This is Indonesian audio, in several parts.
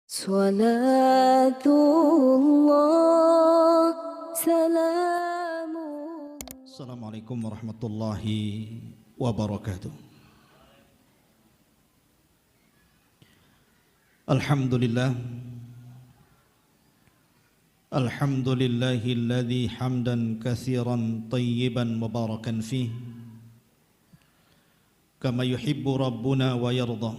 Salatullah salamun. Assalamualaikum warahmatullahi wabarakatuh. Alhamdulillah. Alhamdulillahilladzi hamdan katsiran tayyiban mubarakan fih kama yuhibbu rabbuna wa yarda.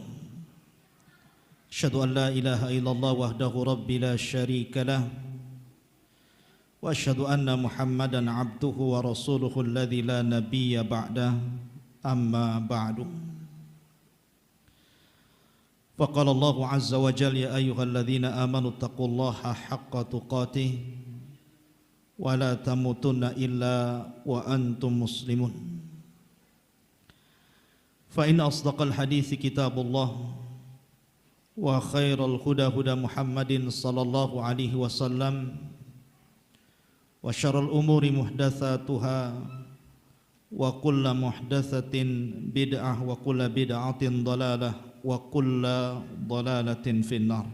Asyhadu an la ilaha illallah wahdahu rabbi la syarika lah wa asyhadu anna Muhammadan abduhu wa rasuluhu alladzi la nabiyya ba'dah, amma ba'du. Faqala Allahu azza wa jalla ya ayyuhalladzina amanu taqullaha haqqa tuqatih wa la tamutunna illa wa antum muslimun. Fa inna asdaqal hadithi kitabullah wa khairal huda huda Muhammadin sallallahu alaihi wasallam wa syarrul umuri muhdatsatuha wa kullu muhdatsatin bid'ah wa kullu bid'atin dhalalah wa kullu dhalalatin finnar.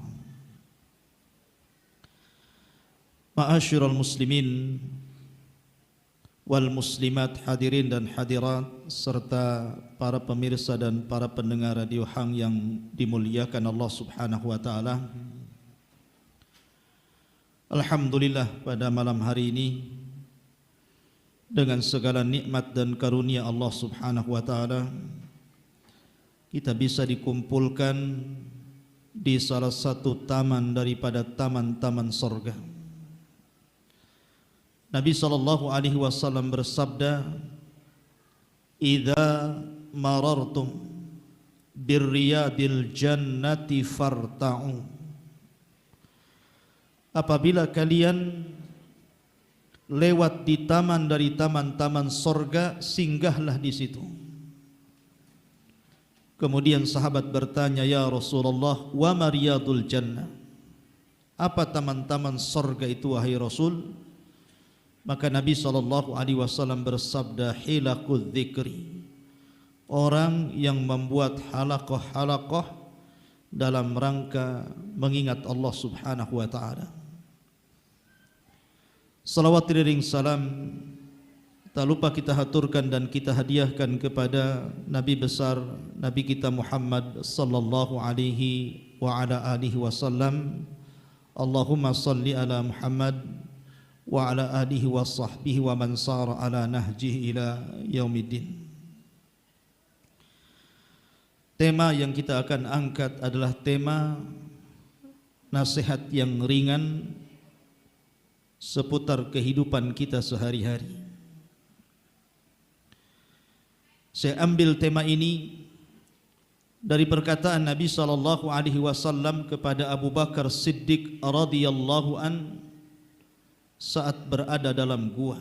Ma'asyiral muslimin wal muslimat, hadirin dan hadirat serta para pemirsa dan para pendengar radio Hang yang dimuliakan Allah Subhanahu wa taala. Alhamdulillah, pada malam hari ini dengan segala nikmat dan karunia Allah Subhanahu wa taala kita bisa dikumpulkan di salah satu taman daripada taman-taman surga. Nabi sallallahu alaihi wasallam bersabda, "Idza marartum birriyadil jannati farta'u." Apabila kalian lewat di taman dari taman-taman surga, singgahlah di situ. Kemudian sahabat bertanya, "Ya Rasulullah, wa ma riyadul jannah?" Apa taman-taman surga itu wahai Rasul? Maka Nabi SAW bersabda, hilaqudz dzikri, orang yang membuat halaqah-halaqah dalam rangka mengingat Allah Subhanahu wa taala. Salawat ring salam tak lupa kita haturkan dan kita hadiahkan kepada Nabi besar Nabi kita Muhammad sallallahu alaihi wa ala alihi wasallam. Allahumma salli ala Muhammad wa ala alihi wa sahbihi wa man sara ala nahjihi ila yaumiddin. Tema yang kita akan angkat adalah tema nasihat yang ringan seputar kehidupan kita sehari-hari. Saya ambil tema ini dari perkataan Nabi sallallahu alaihi wasallam kepada Abu Bakar Siddiq radhiyallahu an saat berada dalam gua.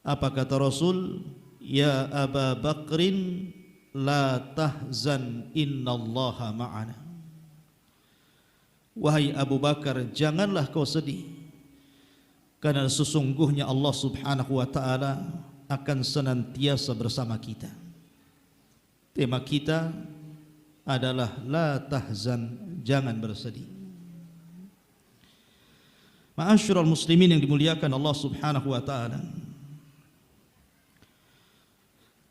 Apa kata Rasul? Ya Aba Bakrin la tahzan innallaha ma'ana. Wahai Abu Bakar, janganlah kau sedih, karena sesungguhnya Allah Subhanahu wa taala akan senantiasa bersama kita. Tema kita adalah la tahzan, jangan bersedih. Ma'asyiral muslimin yang dimuliakan Allah Subhanahu wa taala.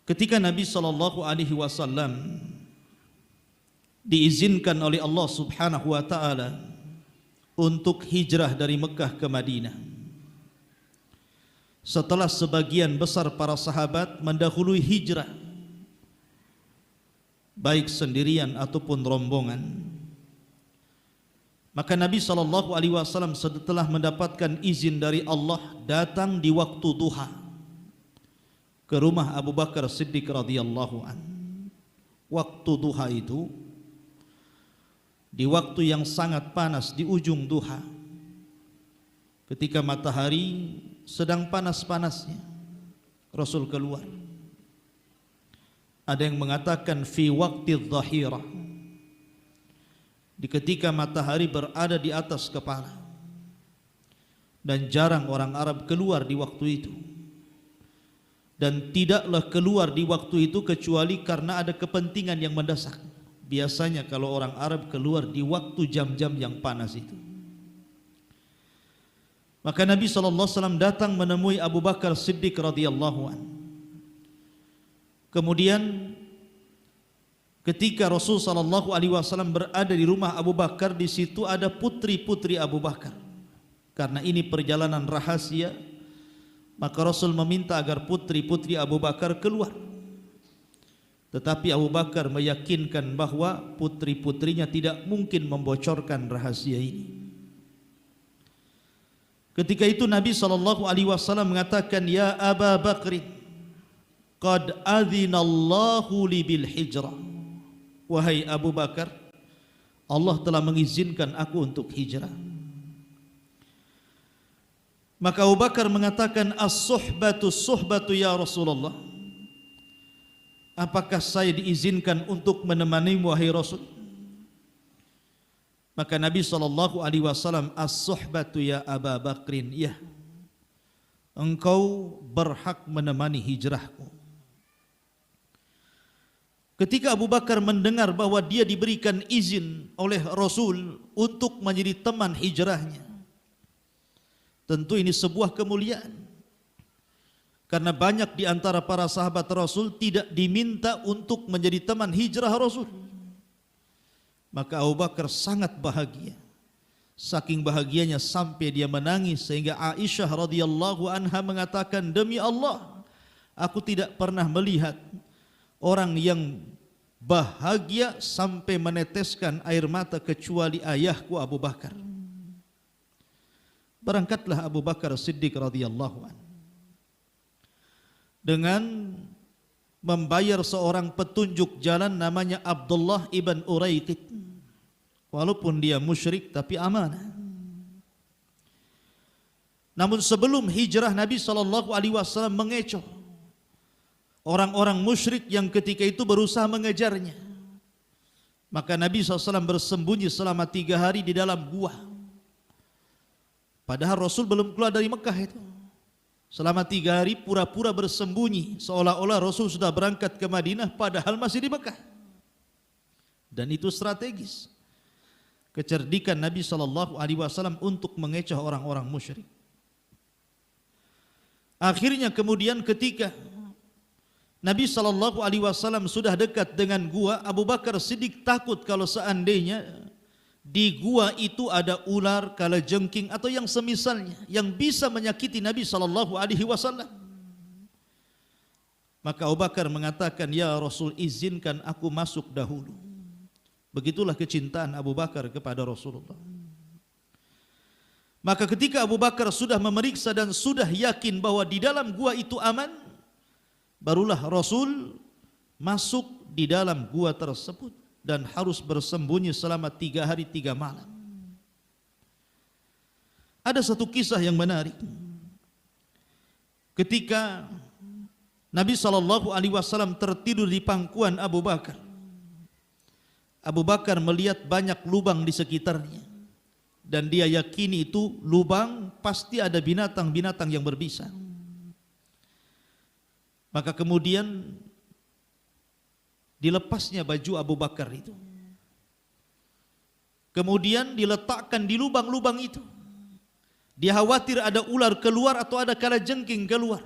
Ketika Nabi sallallahu alaihi wasallam diizinkan oleh Allah Subhanahu wa taala untuk hijrah dari Mekah ke Madinah, setelah sebagian besar para sahabat mendahului hijrah baik sendirian ataupun rombongan, maka Nabi SAW setelah mendapatkan izin dari Allah datang di waktu duha ke rumah Abu Bakar Siddiq radhiyallahu an. Waktu duha itu di waktu yang sangat panas, di ujung duha, ketika matahari sedang panas-panasnya, Rasul keluar. Ada yang mengatakan fi waqti dhahirah, di ketika matahari berada di atas kepala, dan jarang orang Arab keluar di waktu itu. dan tidaklah keluar di waktu itu kecuali karena ada kepentingan yang mendesak. Biasanya kalau orang Arab keluar di waktu jam-jam yang panas itu. Maka Nabi SAW datang menemui Abu Bakar Siddiq radhiyallahu an. Kemudian ketika Rasul SAW berada di rumah Abu Bakar, di situ ada putri-putri Abu Bakar. Karena ini perjalanan rahasia, maka Rasul meminta agar putri-putri Abu Bakar keluar. Tetapi Abu Bakar meyakinkan bahwa putri-putrinya tidak mungkin membocorkan rahasia ini. Ketika itu Nabi SAW mengatakan, "Ya Aba Bakr, qad adzinallahu li bil hijrah." Wahai Abu Bakar, Allah telah mengizinkan aku untuk hijrah. Maka Abu Bakar mengatakan, "As-suhbatu suhbatu ya Rasulullah." Apakah saya diizinkan untuk menemanimu wahai Rasul? Maka Nabi SAW, "As-suhbatu ya Aba Bakrin." Ya, engkau berhak menemani hijrahku. Ketika Abu Bakar mendengar bahwa dia diberikan izin oleh Rasul untuk menjadi teman hijrahnya, tentu ini sebuah kemuliaan. Karena banyak di antara para sahabat Rasul tidak diminta untuk menjadi teman hijrah Rasul. Maka Abu Bakar sangat bahagia. Saking bahagianya sampai dia menangis, sehingga Aisyah radhiyallahu anha mengatakan, "Demi Allah, aku tidak pernah melihat orang yang bahagia sampai meneteskan air mata kecuali ayahku Abu Bakar." Berangkatlah Abu Bakar Siddiq radhiyallahu anhu dengan membayar seorang petunjuk jalan namanya Abdullah ibn Uraiqid. Walaupun dia musyrik tapi amanah. Namun sebelum hijrah Nabi SAW mengecoh orang-orang musyrik yang ketika itu berusaha mengejarnya. Maka Nabi SAW bersembunyi selama 3 hari di dalam gua. Padahal Rasul belum keluar dari Mekah itu. Selama 3 hari pura-pura bersembunyi, seolah-olah Rasul sudah berangkat ke Madinah padahal masih di Mekah. Dan itu strategis. Kecerdikan Nabi SAW untuk mengecoh orang-orang musyrik. Akhirnya kemudian ketika Nabi SAW sudah dekat dengan gua, Abu Bakar Siddiq takut kalau seandainya di gua itu ada ular, kalajengking atau yang semisalnya yang bisa menyakiti Nabi SAW. Maka Abu Bakar mengatakan, "Ya Rasul, izinkan aku masuk dahulu." Begitulah kecintaan Abu Bakar kepada Rasulullah. Maka ketika Abu Bakar sudah memeriksa dan sudah yakin bahwa di dalam gua itu aman, barulah Rasul masuk di dalam gua tersebut dan harus bersembunyi selama 3 hari 3 malam. Ada satu kisah yang menarik. Ketika Nabi SAW tertidur di pangkuan Abu Bakar, Abu Bakar melihat banyak lubang di sekitarnya, dan dia yakini itu lubang pasti ada binatang-binatang yang berbisa. Maka kemudian dilepasnya baju Abu Bakar itu, kemudian diletakkan di lubang-lubang itu. Dia khawatir ada ular keluar atau ada kalajengking keluar.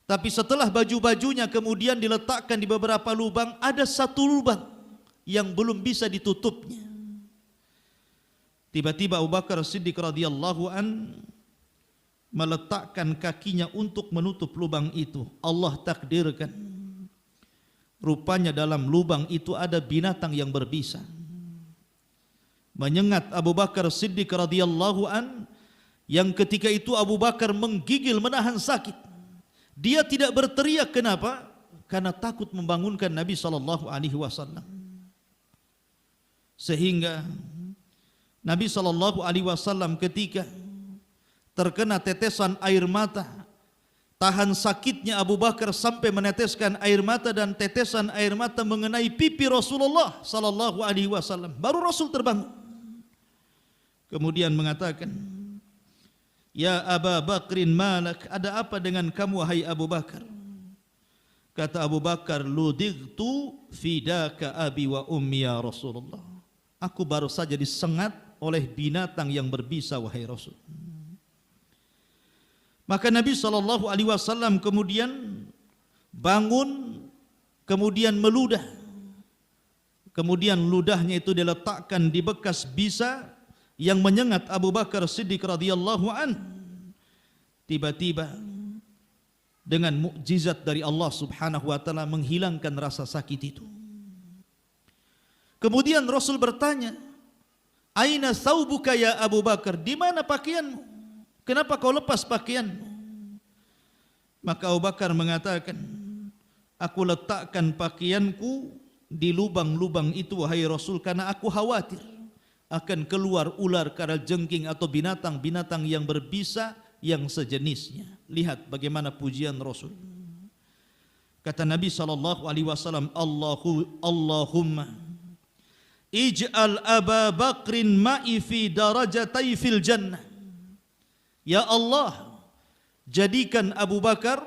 Tapi setelah baju-bajunya kemudian diletakkan di beberapa lubang, ada satu lubang yang belum bisa ditutupnya. Tiba-tiba Abu Bakar Siddiq radhiyallahu an meletakkan kakinya untuk menutup lubang itu. Allah takdirkan, rupanya dalam lubang itu ada binatang yang berbisa. Menyengat Abu Bakar Siddiq radhiyallahu an, yang ketika itu Abu Bakar menggigil menahan sakit. Dia tidak berteriak, kenapa? Karena takut membangunkan Nabi SAW. Sehingga Nabi SAW ketika terkena tetesan air mata, tahan sakitnya Abu Bakar sampai meneteskan air mata, dan tetesan air mata mengenai pipi Rasulullah SAW. Baru Rasul terbangun. Kemudian mengatakan, "Ya Aba Bakrin malak, ada apa dengan kamu wahai Abu Bakar?" Kata Abu Bakar, ludigtu fidaka abi wa ummi ya Rasulullah. Aku baru saja disengat oleh binatang yang berbisa wahai Rasul. Maka Nabi SAW kemudian bangun, kemudian meludah. Kemudian ludahnya itu diletakkan di bekas bisa yang menyengat Abu Bakar Siddiq radhiyallahu an. Tiba-tiba dengan mukjizat dari Allah Subhanahu wa taala menghilangkan rasa sakit itu. Kemudian Rasul bertanya, "Aina thawbuka ya Abu Bakar?" Di mana pakaianmu? Kenapa kau lepas pakaianmu? Maka Abu Bakar mengatakan, aku letakkan pakaianku di lubang-lubang itu wahai Rasul karena aku khawatir akan keluar ular, kalajengking atau binatang-binatang yang berbisa yang sejenisnya. Lihat bagaimana pujian Rasul. Kata Nabi SAW, Allahumma ij'al Aba Bakrin ma'i fi darajatai fil jannah. Ya Allah, jadikan Abu Bakar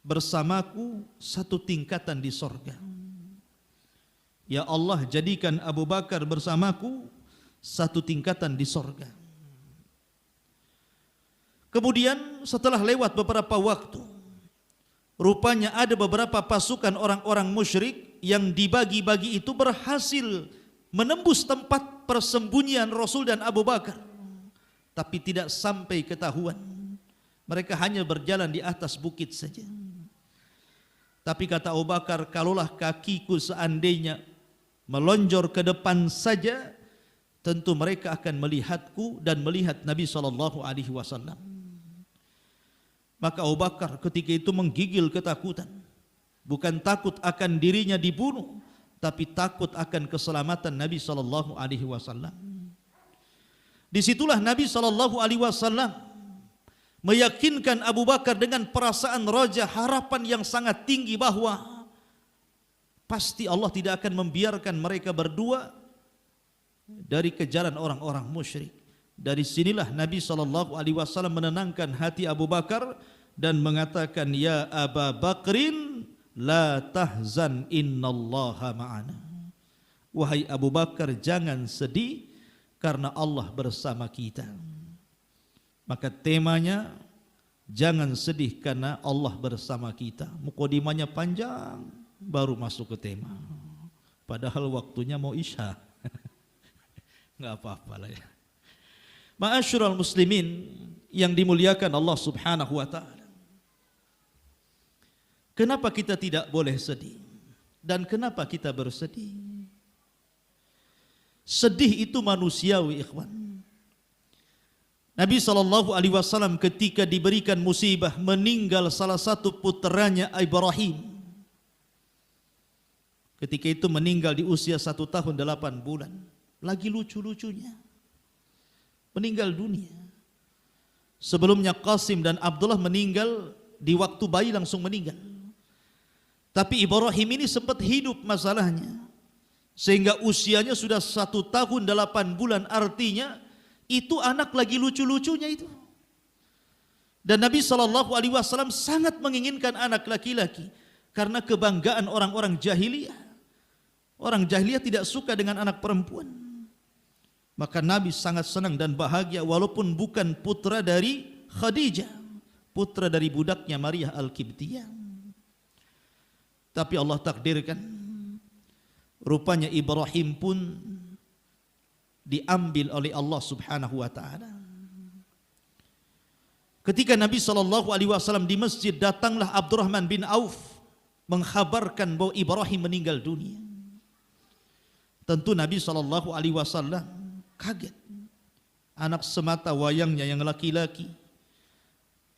bersamaku satu tingkatan di sorga. Ya Allah, jadikan Abu Bakar bersamaku satu tingkatan di sorga. Kemudian setelah lewat beberapa waktu, rupanya ada beberapa pasukan orang-orang musyrik yang dibagi-bagi itu berhasil menembus tempat persembunyian Rasul dan Abu Bakar, tapi tidak sampai ketahuan. Mereka hanya berjalan di atas bukit saja. Tapi kata Abu Bakar, kalaulah kakiku seandainya melonjor ke depan saja, tentu mereka akan melihatku dan melihat Nabi SAW. Maka Abu Bakar ketika itu menggigil ketakutan. Bukan takut akan dirinya dibunuh, tapi takut akan keselamatan Nabi SAW. Disitulah Nabi SAW meyakinkan Abu Bakar dengan perasaan raja, harapan yang sangat tinggi bahwa pasti Allah tidak akan membiarkan mereka berdua dari kejaran orang-orang musyrik. Dari sinilah Nabi SAW menenangkan hati Abu Bakar dan mengatakan, ya Aba Bakrin la tahzan innallaha ma'ana. Wahai Abu Bakar, jangan sedih karena Allah bersama kita. Maka temanya jangan sedih karena Allah bersama kita. Mukadimahnya panjang baru masuk ke tema. Padahal waktunya mau isya. Enggak apa-apa lah ya. Ma'asyiral muslimin yang dimuliakan Allah Subhanahu wa taala. Kenapa kita tidak boleh sedih? Dan kenapa kita bersedih? Sedih itu manusiawi, ikhwan. Nabi SAW ketika diberikan musibah meninggal salah satu puteranya Ibrahim. Ketika itu meninggal di usia 1 tahun 8 bulan. Lagi lucu-lucunya meninggal dunia. Sebelumnya Qasim dan Abdullah meninggal di waktu bayi langsung meninggal. Tapi Ibrahim ini sempat hidup masalahnya. Sehingga usianya sudah 1 tahun 8 bulan, artinya itu anak lagi lucu-lucunya itu. Dan Nabi SAW sangat menginginkan anak laki-laki karena kebanggaan orang-orang jahiliyah. Orang jahiliyah tidak suka dengan anak perempuan. Maka Nabi sangat senang dan bahagia walaupun bukan putra dari Khadijah, putra dari budaknya Maria Al-Qibtiyah. Tapi Allah takdirkan rupanya Ibrahim pun diambil oleh Allah Subhanahu wa taala. Ketika Nabi SAW di masjid, datanglah Abdurrahman bin Auf mengkhabarkan bahwa Ibrahim meninggal dunia. Tentu Nabi SAW kaget. Anak semata wayangnya yang laki-laki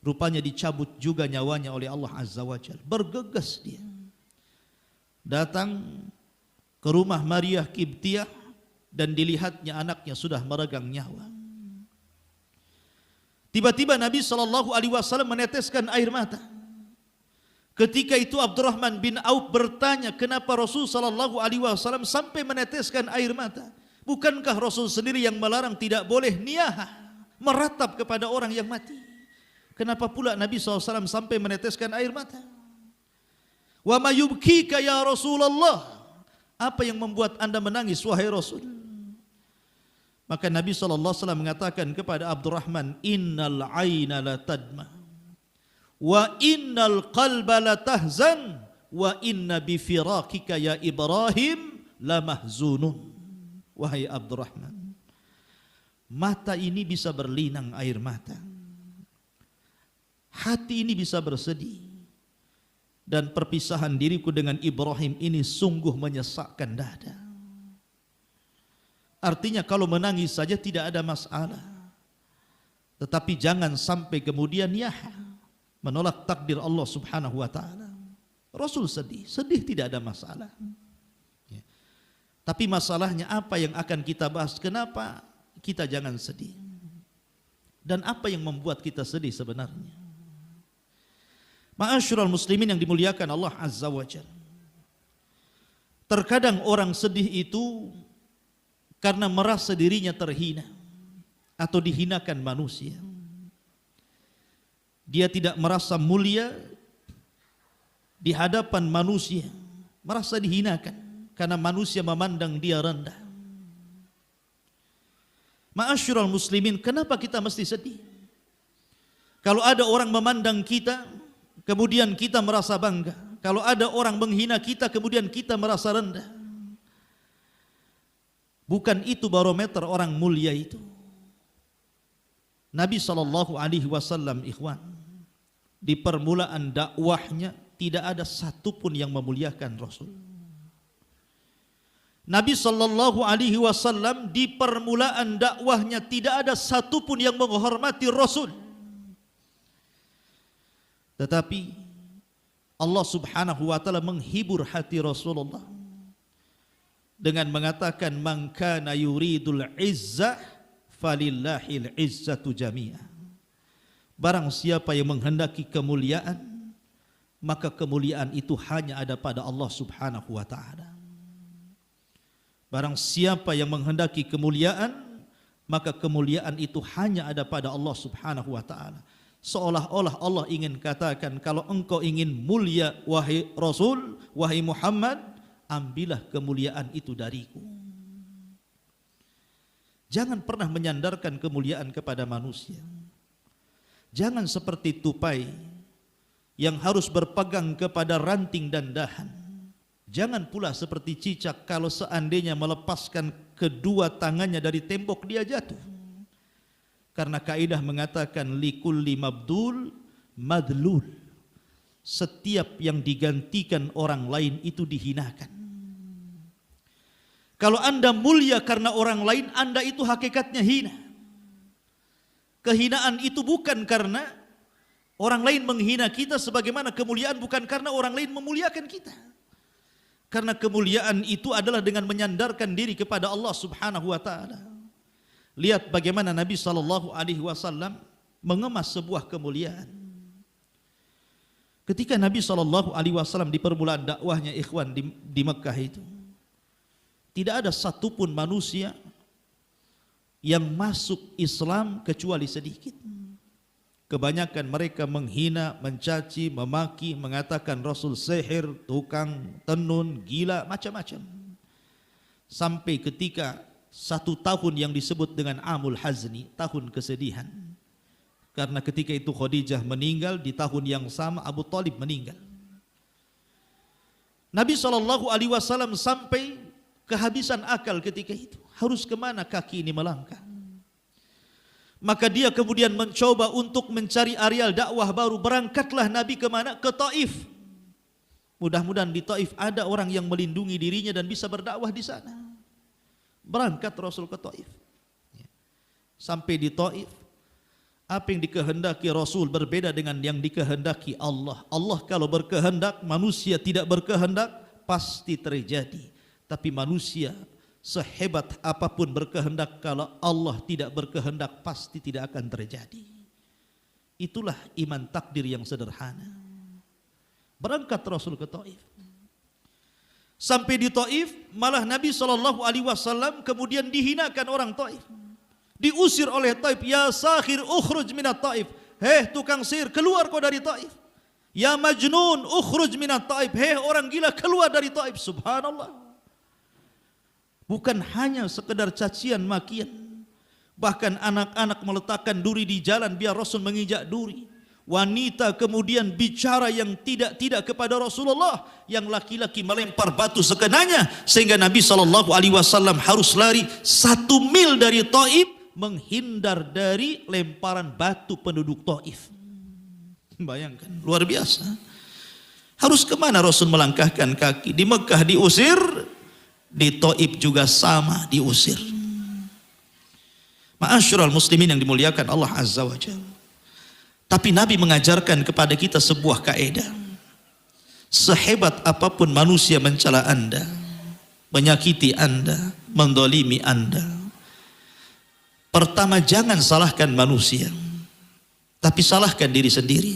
rupanya dicabut juga nyawanya oleh Allah Azza wa Jalla. Bergegas dia datang ke rumah Maria Qibtiyah dan dilihatnya anaknya sudah meregang nyawa. Tiba-tiba Nabi SAW meneteskan air mata. Ketika itu Abdurrahman bin Auf bertanya, kenapa Rasul SAW sampai meneteskan air mata? Bukankah Rasul sendiri yang melarang tidak boleh niyahah, meratap kepada orang yang mati? Kenapa pula Nabi SAW sampai meneteskan air mata? Wa ma yubkika ya Rasulullah? Apa yang membuat Anda menangis wahai Rasul? Maka Nabi SAW mengatakan kepada Abdurrahman, innal aina la tadma wa innal qalba la tahzan wa inna bi firaqika ya Ibrahim la mahzunun. Wahai Abdurrahman, mata ini bisa berlinang air mata, hati ini bisa bersedih, dan perpisahan diriku dengan Ibrahim ini sungguh menyesakkan dada. Artinya kalau menangis saja tidak ada masalah, tetapi jangan sampai kemudian menolak takdir Allah Subhanahu wa taala. Rasul sedih tidak ada masalah. Tapi masalahnya apa yang akan kita bahas? Kenapa kita jangan sedih? Dan apa yang membuat kita sedih sebenarnya? Ma'asyiral muslimin yang dimuliakan Allah Azza wa Jalla. Terkadang orang sedih itu karena merasa dirinya terhina atau dihinakan manusia. Dia tidak merasa mulia di hadapan manusia, merasa dihinakan karena manusia memandang dia rendah. Ma'asyiral muslimin, kenapa kita mesti sedih? Kalau ada orang memandang kita, kemudian kita merasa bangga. Kalau ada orang menghina kita, kemudian kita merasa rendah. Bukan itu barometer orang mulia itu. Nabi SAW, ikhwan, di permulaan dakwahnya tidak ada satupun yang memuliakan Rasul. Nabi SAW di permulaan dakwahnya tidak ada satupun yang menghormati Rasul. Tetapi Allah Subhanahu wa taala menghibur hati Rasulullah dengan mengatakan, man kana yuridul izzah falillahil izzatu jami'ah. Barang siapa yang menghendaki kemuliaan, maka kemuliaan itu hanya ada pada Allah Subhanahu wa taala. Barang siapa yang menghendaki kemuliaan, maka kemuliaan itu hanya ada pada Allah Subhanahu wa taala. Seolah-olah Allah ingin katakan, kalau engkau ingin mulia wahai Rasul, wahai Muhammad, ambillah kemuliaan itu dariku. Jangan pernah menyandarkan kemuliaan kepada manusia. Jangan seperti tupai yang harus berpegang kepada ranting dan dahan. Jangan pula seperti cicak, kalau seandainya melepaskan kedua tangannya dari tembok dia jatuh. Karena kaidah mengatakan likulli mabdul madlul. Setiap yang digantikan orang lain itu dihinakan. Kalau Anda mulia karena orang lain, Anda itu hakikatnya hina. Kehinaan itu bukan karena orang lain menghina kita, sebagaimana kemuliaan bukan karena orang lain memuliakan kita. Karena kemuliaan itu adalah dengan menyandarkan diri kepada Allah Subhanahu wa taala. Lihat bagaimana Nabi SAW mengemas sebuah kemuliaan. Ketika Nabi SAW di permulaan dakwahnya, ikhwan, di Mekah itu, tidak ada satupun manusia yang masuk Islam kecuali sedikit. Kebanyakan mereka menghina, mencaci, memaki, mengatakan Rasul sihir, tukang tenun, gila, macam-macam. Sampai ketika 1 tahun yang disebut dengan Amul Hazni, tahun kesedihan. Karena ketika itu Khadijah meninggal, di tahun yang sama Abu Talib meninggal. Nabi SAW sampai kehabisan akal ketika itu. Harus kemana kaki ini melangkah? Maka dia kemudian mencoba untuk mencari areal dakwah baru. Berangkatlah Nabi kemana? Ke Taif. Mudah-mudahan di Taif ada orang yang melindungi dirinya dan bisa berdakwah di sana. Berangkat Rasul ke Taif. Sampai di Taif, apa yang dikehendaki Rasul berbeda dengan yang dikehendaki Allah. Allah kalau berkehendak, manusia tidak berkehendak, pasti terjadi. Tapi manusia sehebat apapun berkehendak, kalau Allah tidak berkehendak pasti tidak akan terjadi. Itulah iman takdir yang sederhana. Berangkat Rasul ke Taif. Sampai di Taif, malah Nabi SAW kemudian dihinakan orang Taif. Diusir oleh Taif, ya sakhir ukhruj minat Taif. Hei tukang sihir, keluar kau dari Taif. Ya majnun, ukhruj minat Taif. Hei orang gila, keluar dari Taif. Subhanallah. Bukan hanya sekedar cacian makian. Bahkan anak-anak meletakkan duri di jalan biar Rasul menginjak duri. Wanita kemudian bicara yang tidak kepada Rasulullah, yang laki-laki melempar batu sekenanya sehingga Nabi SAW harus lari 1 mil dari Taif menghindar dari lemparan batu penduduk Taif. Bayangkan, luar biasa. Harus kemana Rasul melangkahkan kaki? Di Mekah diusir, di Taif juga sama diusir. Ma'asyiral muslimin yang dimuliakan Allah Azza wa Jalla. Tapi Nabi mengajarkan kepada kita sebuah kaidah. Sehebat apapun manusia mencela Anda, menyakiti Anda, mendolimi Anda, pertama jangan salahkan manusia, tapi salahkan diri sendiri.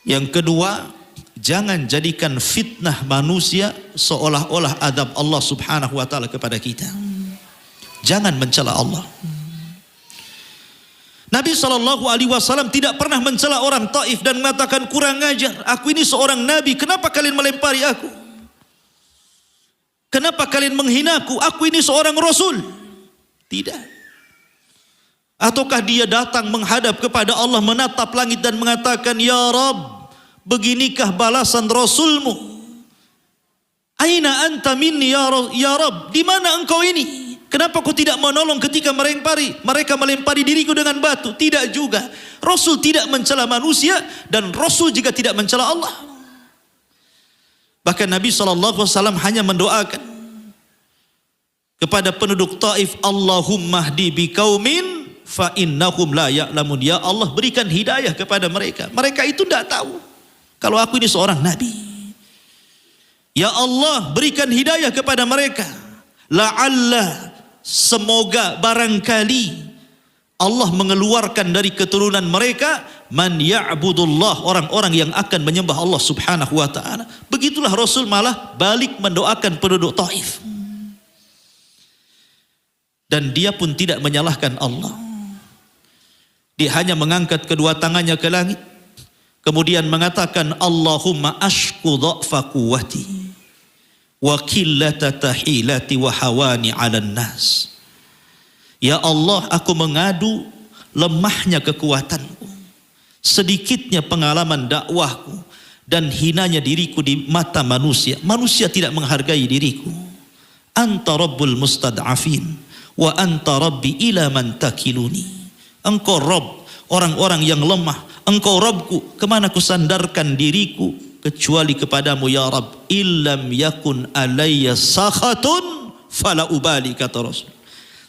Yang kedua, jangan jadikan fitnah manusia seolah-olah adab Allah Subhanahu wa taala kepada kita. Jangan mencela Allah. Nabi SAW tidak pernah mencela orang Taif dan mengatakan kurang ajar. Aku ini seorang Nabi, kenapa kalian melempari aku? Kenapa kalian menghinaku? Aku ini seorang Rasul. Tidak. Ataukah dia datang menghadap kepada Allah, menatap langit dan mengatakan, Ya Rabb, beginikah balasan Rasulmu? Aina anta minni ya Rabb, di mana engkau ini? Kenapa kau tidak menolong ketika mereka melempari diriku dengan batu? Tidak juga. Rasul tidak mencela manusia dan Rasul juga tidak mencela Allah. Bahkan Nabi SAW hanya mendoakan kepada penduduk Taif, Allahumma hdi biqaumin fa innahum la ya'lamun. Ya Allah, berikan hidayah kepada mereka. Mereka itu tidak tahu kalau aku ini seorang Nabi. Ya Allah, berikan hidayah kepada mereka. La'alla, semoga barangkali Allah mengeluarkan dari keturunan mereka man ya'budullah, orang-orang yang akan menyembah Allah Subhanahu wa taala. Begitulah Rasul malah balik mendoakan penduduk Taif. Dan dia pun tidak menyalahkan Allah. Dia hanya mengangkat kedua tangannya ke langit, kemudian mengatakan, Allahumma ashku dha'fa quwwati wa qillata tahilati wa hawani 'alan nas. Ya Allah, aku mengadu lemahnya kekuatanku, sedikitnya pengalaman dakwahku, dan hinanya diriku di mata manusia. Manusia tidak menghargai diriku. Anta rabbul mustad'afin wa anta rabbi ila man takiluni. Engkau Rabb orang-orang yang lemah, engkau Rabbku, kemana ku sandarkan diriku kecuali kepadamu ya Rabb. Illam yakun alayya sakhatun fala ubali, kata Rasul.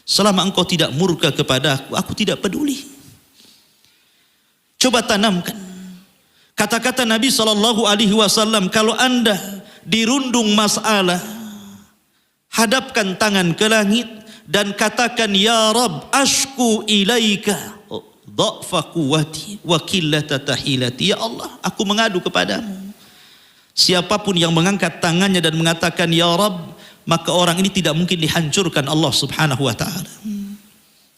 Selama engkau tidak murka kepadaku, aku tidak peduli. Coba tanamkan kata-kata Nabi SAW, kalau Anda dirundung masalah, hadapkan tangan ke langit dan katakan, Ya Rabb, ashku ilaika dha'fa quwwati wa qillata tahilati. Ya Allah, aku mengadu kepadamu. Siapapun yang mengangkat tangannya dan mengatakan Ya Rabb, maka orang ini tidak mungkin dihancurkan Allah Subhanahu wa taala.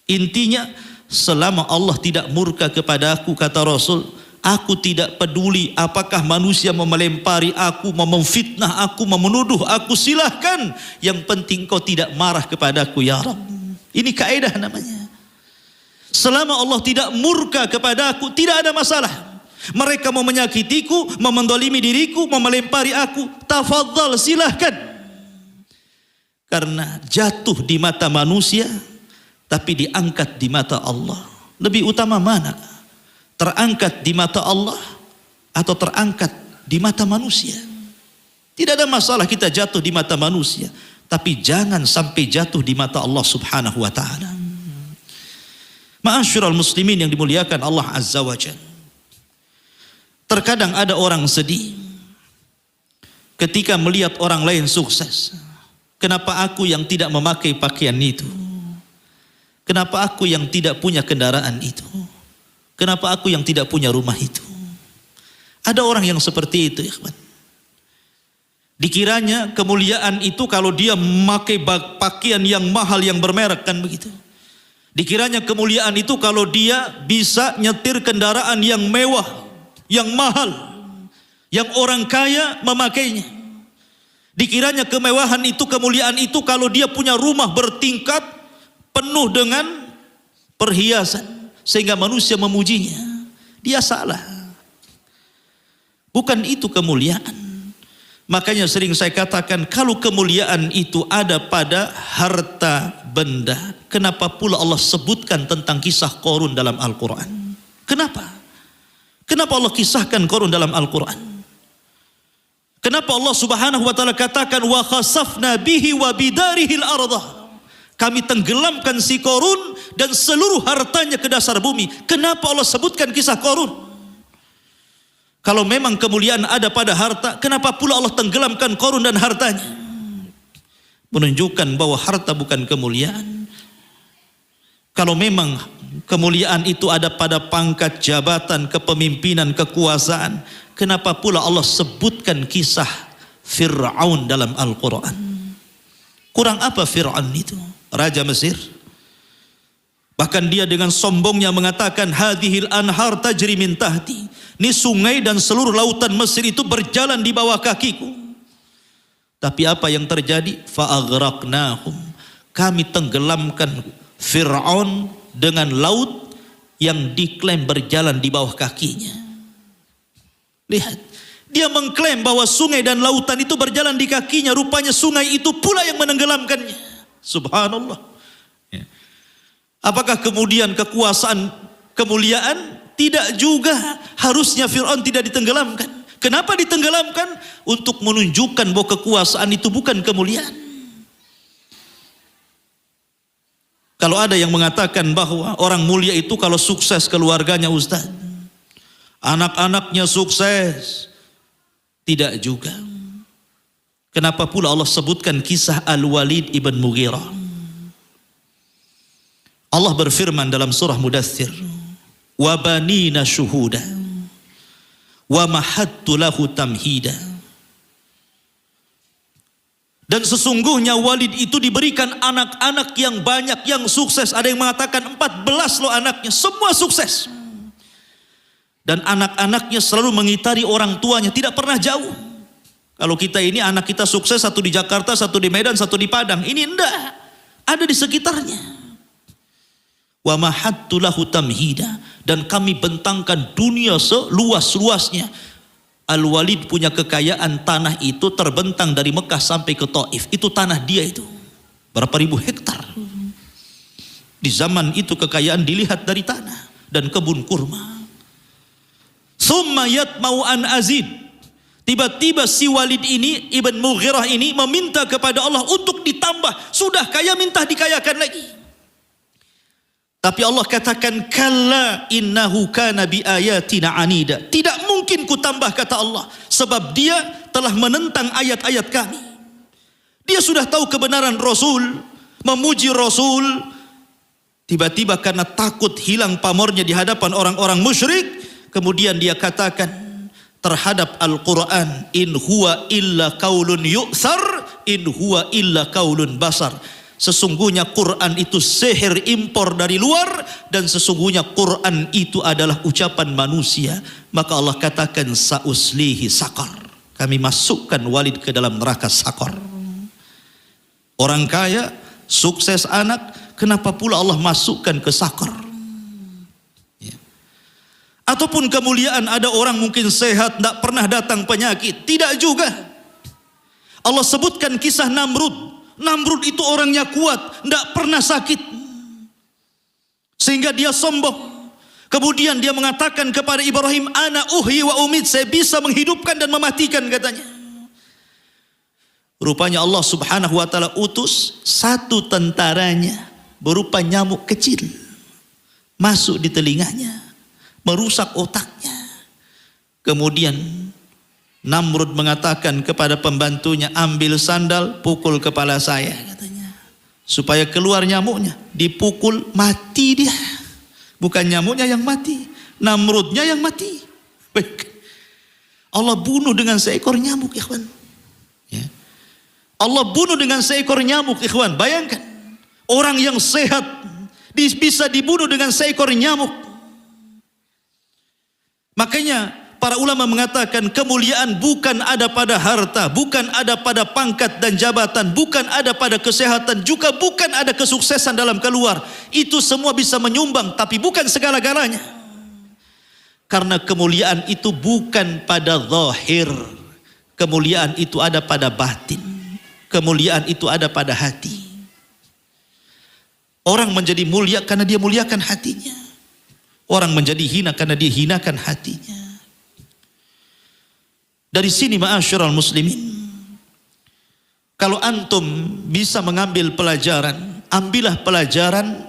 Intinya, selama Allah tidak murka kepadaku, kata Rasul, aku tidak peduli apakah manusia mau melempari aku, mau memfitnah aku, mau menuduh aku, silahkan. Yang penting kau tidak marah kepadaku ya Rabb. Ini kaidah namanya. Selama Allah tidak murka kepadaku, tidak ada masalah. Mereka mau menyakitiku, mau mendolimi diriku, mau melempari aku, tafadhal, silahkan. Karena jatuh di mata manusia tapi diangkat di mata Allah, lebih utama mana? Terangkat di mata Allah atau terangkat di mata manusia? Tidak ada masalah kita jatuh di mata manusia, tapi jangan sampai jatuh di mata Allah Subhanahu wa taala. Ma'asyiral muslimin yang dimuliakan Allah Azza wa Jalla. Terkadang ada orang sedih ketika melihat orang lain sukses. Kenapa aku yang tidak memakai pakaian itu? Kenapa aku yang tidak punya kendaraan itu? Kenapa aku yang tidak punya rumah itu? Ada orang yang seperti itu, ikhwan. Dikiranya kemuliaan itu kalau dia memakai pakaian yang mahal, yang bermerek, kan begitu. Dikiranya kemuliaan itu kalau dia bisa nyetir kendaraan yang mewah. yang mahal, yang orang kaya memakainya. Dikiranya kemewahan itu, kemuliaan itu kalau dia punya rumah bertingkat penuh dengan perhiasan sehingga manusia memujinya. Dia salah. Bukan itu kemuliaan. Makanya sering saya katakan, kalau kemuliaan itu ada pada harta benda, kenapa pula Allah sebutkan tentang kisah Qarun dalam Al-Quran? Kenapa? Kenapa Allah kisahkan Qarun dalam Al-Quran? Kenapa Allah subhanahu wa ta'ala katakan wa khasafna bihi wa bidarihil ardah? Kami tenggelamkan si Qarun dan seluruh hartanya ke dasar bumi. Kenapa Allah sebutkan kisah Qarun? Kalau memang kemuliaan ada pada harta, kenapa pula Allah tenggelamkan Qarun dan hartanya? Menunjukkan bahwa harta bukan kemuliaan. Kalau memang kemuliaan itu ada pada pangkat, jabatan, kepemimpinan, kekuasaan, kenapa pula Allah sebutkan kisah Fir'aun dalam Al-Quran? Kurang apa Fir'aun itu? Raja Mesir. Bahkan dia dengan sombongnya mengatakan, hadhil anhar tajri min tahti. Ini sungai dan seluruh lautan Mesir itu berjalan di bawah kakiku. Tapi apa yang terjadi? Fa'aghraqnahum. Kami tenggelamkan Fir'aun dengan laut yang diklaim berjalan di bawah kakinya. Lihat, dia mengklaim bahwa sungai dan lautan itu berjalan di kakinya. Rupanya sungai itu pula yang menenggelamkannya. Subhanallah. Apakah kemudian kekuasaan, kemuliaan? Tidak juga. Harusnya Fir'aun tidak ditenggelamkan. Kenapa ditenggelamkan? Untuk menunjukkan bahwa kekuasaan itu bukan kemuliaan. Kalau ada yang mengatakan bahwa orang mulia itu kalau sukses keluarganya, Ustaz, anak-anaknya sukses, tidak juga. Kenapa pula Allah sebutkan kisah Al-Walid ibn Mughirah? Allah berfirman dalam surah Mudaththir, wa banina syuhuda wa mahattu lahu tamhida. Dan sesungguhnya Walid itu diberikan anak-anak yang banyak, yang sukses. Ada yang mengatakan 14 loh anaknya, semua sukses. Dan anak-anaknya selalu mengitari orang tuanya, tidak pernah jauh. Kalau kita ini anak kita sukses, satu di Jakarta, satu di Medan, satu di Padang. Ini enggak, ada di sekitarnya. Wa mahattu lahu tamhida, dan kami bentangkan dunia seluas-luasnya. Al-Walid punya kekayaan, tanah itu terbentang dari Mekah sampai ke Taif. Itu tanah dia itu. Berapa ribu hektar. Di zaman itu kekayaan dilihat dari tanah dan kebun kurma. Summa yatma'u an azid. Tiba-tiba si Walid ini, Ibn Mughirah ini meminta kepada Allah untuk ditambah. Sudah kaya, minta dikayakan lagi. Tapi Allah katakan, kalla innahu kana bi ayatina anida. Tidak mungkin ku tambah, kata Allah, sebab dia telah menentang ayat-ayat kami. Dia sudah tahu kebenaran Rasul, memuji Rasul. Tiba-tiba karena takut hilang pamornya di hadapan orang-orang musyrik, kemudian dia katakan terhadap Al-Quran, in huwa illa qaulun yu'thar, in huwa illa qaulun basar. Sesungguhnya Quran itu sihir impor dari luar, dan sesungguhnya Quran itu adalah ucapan manusia. Maka Allah katakan, sauslihi sakar. Kami masukkan Walid ke dalam neraka sakar. Orang kaya, sukses anak, kenapa pula Allah masukkan ke sakar? Ya. Ataupun kemuliaan, ada orang mungkin sehat, tidak pernah datang penyakit. Tidak juga. Allah sebutkan kisah Namrud. Namrud itu orangnya kuat, tidak pernah sakit, sehingga dia sombong. Kemudian dia mengatakan kepada Ibrahim, ana uhyi wa umit, saya bisa menghidupkan dan mematikan, katanya. Rupanya Allah subhanahu wa ta'ala utus satu tentaranya berupa nyamuk kecil, masuk di telinganya, merusak otaknya. Kemudian Namrud mengatakan kepada pembantunya, ambil sandal, pukul kepala saya, katanya, supaya keluar nyamuknya. Dipukul, mati dia. Bukan nyamuknya yang mati, Namrudnya yang mati. Baik. Allah bunuh dengan seekor nyamuk, ikhwan. Ya. Allah bunuh dengan seekor nyamuk, ikhwan. Bayangkan, orang yang sehat bisa dibunuh dengan seekor nyamuk. Makanya para ulama mengatakan kemuliaan bukan ada pada harta, bukan ada pada pangkat dan jabatan, bukan ada pada kesehatan, juga bukan ada kesuksesan dalam keluar. Itu semua bisa menyumbang, tapi bukan segala-galanya. Karena kemuliaan itu bukan pada zahir. Kemuliaan itu ada pada batin. Kemuliaan itu ada pada hati. Orang menjadi mulia karena dia muliakan hatinya. Orang menjadi hina karena dia hinakan hatinya. Dari sini ma'asyiral muslimin, kalau antum bisa mengambil pelajaran, ambillah pelajaran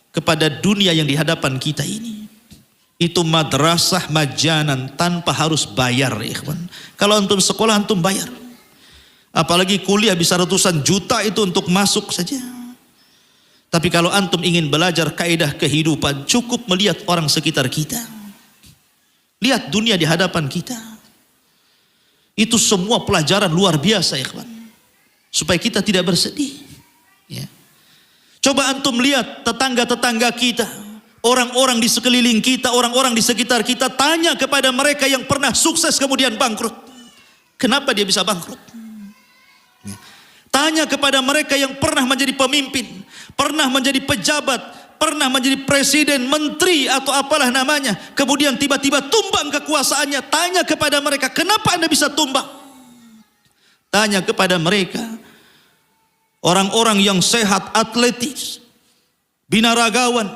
kepada dunia yang di hadapan kita ini. Itu madrasah majanan, tanpa harus bayar, ikhwan. Kalau antum sekolah antum bayar. Apalagi kuliah bisa ratusan juta itu untuk masuk saja. Tapi kalau antum ingin belajar kaidah kehidupan, cukup melihat orang sekitar kita. Lihat dunia di hadapan kita. Itu semua pelajaran luar biasa, ikhwan. Supaya kita tidak bersedih. Ya. Coba antum lihat tetangga-tetangga kita, orang-orang di sekeliling kita, orang-orang di sekitar kita, tanya kepada mereka yang pernah sukses kemudian bangkrut. Kenapa dia bisa bangkrut? Ya. Tanya kepada mereka yang pernah menjadi pemimpin, pernah menjadi pejabat, pernah menjadi presiden, menteri atau apalah namanya, kemudian tiba-tiba tumbang kekuasaannya. Tanya kepada mereka, kenapa Anda bisa tumbang? Tanya kepada mereka, orang-orang yang sehat, atletis, binaragawan,